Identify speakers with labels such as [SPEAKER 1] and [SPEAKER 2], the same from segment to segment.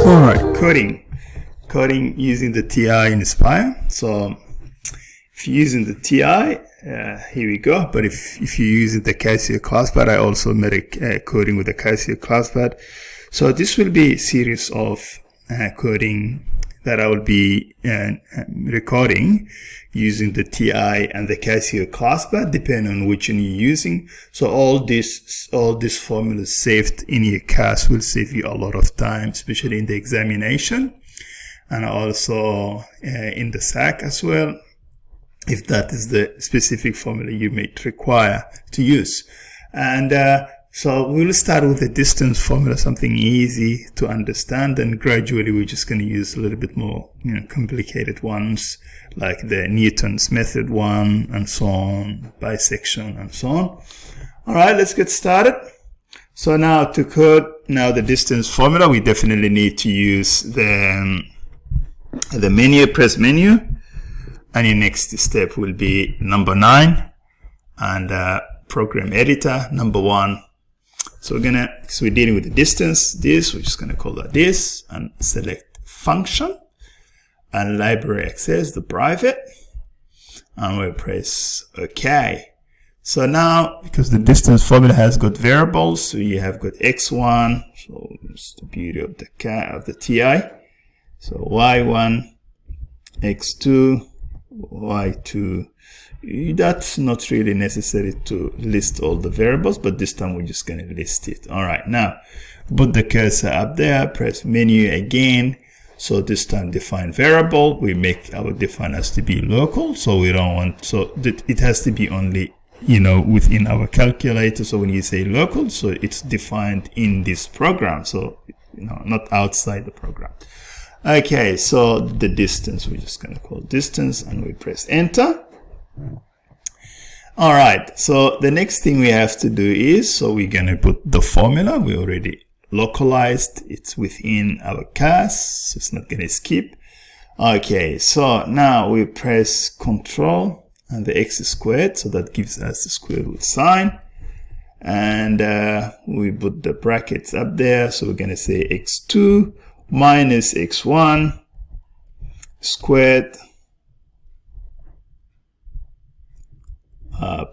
[SPEAKER 1] Alright, coding using the TI-Nspire. So if you're using the TI, here we go. But if you're using the Casio ClassPad, I also made a coding with the Casio ClassPad. So this will be a series of coding that I will be recording using the TI and the Casio ClassPad, depending on which one you're using. So all this formulas saved in your class will save you a lot of time, especially in the examination and also in the SAC as well, if that is the specific formula you may require to use. And so we'll start with the distance formula, something easy to understand, and gradually we're just going to use a little bit more, complicated ones, like the Newton's method one, and so on, bisection, and so on. All right, let's get started. So now to code the distance formula, we definitely need to use the menu, press menu, and your next step will be number 9, and program editor, number 1. So we're dealing with the distance, we're just gonna call that this, and select function, and library access, the private, and we'll press OK. So now, because the distance formula has got variables, so you have got x1, so it's the beauty of the TI. So y1, x2, y2. That's not really necessary to list all the variables, but this time we're just going to list it. All right, now put the cursor up there, press menu again. So this time define variable. We make our define as to be local, so we don't want, so that it has to be only, within our calculator. So when you say local, so it's defined in this program, so not outside the program. Okay, so the distance, we're just going to call distance, and we press enter. All right, so the next thing we have to do is, so we're going to put the formula. We already localized, it's within our class, so it's not going to skip. Okay, so now we press control and the x squared, so that gives us the square root sign, and we put the brackets up there, so we're going to say x2 minus x1 squared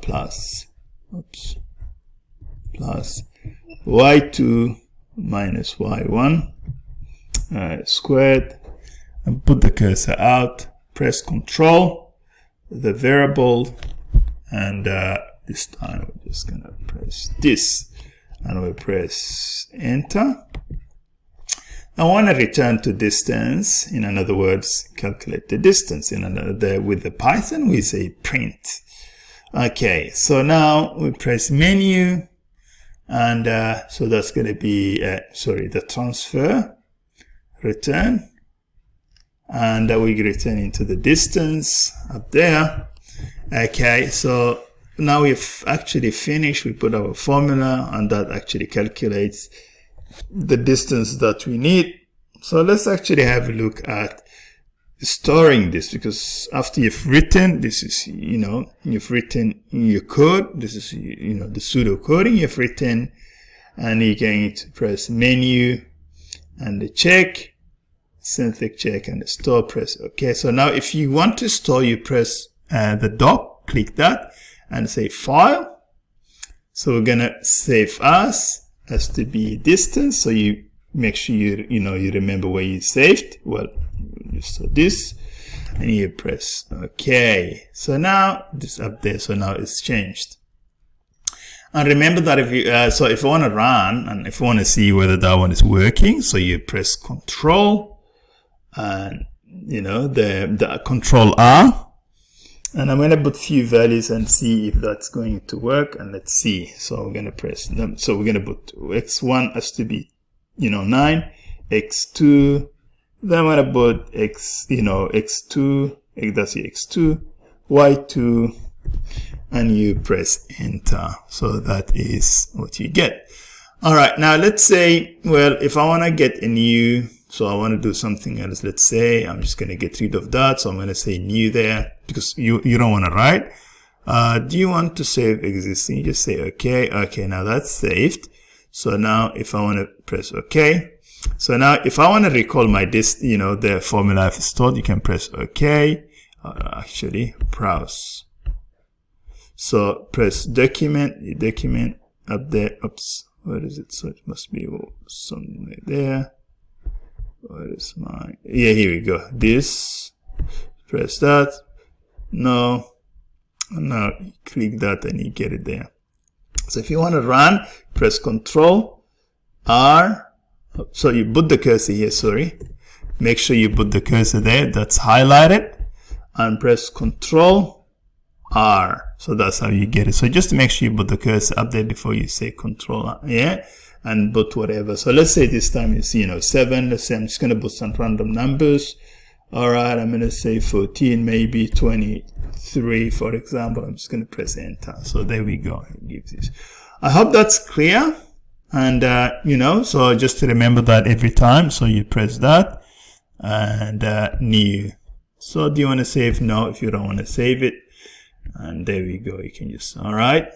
[SPEAKER 1] plus y2 minus y1 squared, and put the cursor out, press control, the variable, and this time we're just gonna press this, and we press enter. I want to return to distance. In other words, calculate the distance. With the Python we say print. Okay, so now we press menu, and so that's going to be the transfer return, and we return into the distance up there. Okay, so now we've actually finished. We put our formula, and that actually calculates the distance that we need. So let's actually have a look at storing this, because after you've written, this is, you've written your code, this is, the pseudo coding you've written, and you're going to press menu and the check, synthetic check, and the store, press OK. So now if you want to store, you press the dock, click that, and say file. So we're gonna save as to be distance, so you make sure you remember where you saved. Well, just this, and you press OK. So now this up there, so now it's changed. And remember that if you if you want to run, and if you want to see whether that one is working, so you press Control and the Control R, and I'm going to put few values and see if that's going to work, and let's see. So we're going to press them. So we're going to put x1 has to be 9, x2, then I'm going to put x2, that's the x2, y2, and you press enter. So that is what you get. All right, now let's say, well, if I want to get a new, so I want to do something else. Let's say I'm just going to get rid of that, so I'm going to say new there, because you don't want to write. Do you want to save existing? You just say okay. Okay, now that's saved. So now if I want to press OK, So now if I want to recall my the formula I've stored, you can press OK, actually browse. So press document update. Oops, where is it? So it must be somewhere there. Where is my, yeah, here we go. This, press that. No, now click that and you get it there. So if you want to run, press Control R. So you put the cursor here, sorry. Make sure you put the cursor there, that's highlighted, and press Control R. So that's how you get it. So just to make sure you put the cursor up there before you say Control R, yeah, and put whatever. So let's say this time it's 7. Let's say I'm just gonna put some random numbers. All right, I'm gonna say 14, maybe 23, for example. I'm just gonna press Enter. So there we go. It gives this. I hope that's clear. And so just to remember that every time. So you press that and new. So do you want to save? No, if you don't want to save it. And there we go. You can just, all right.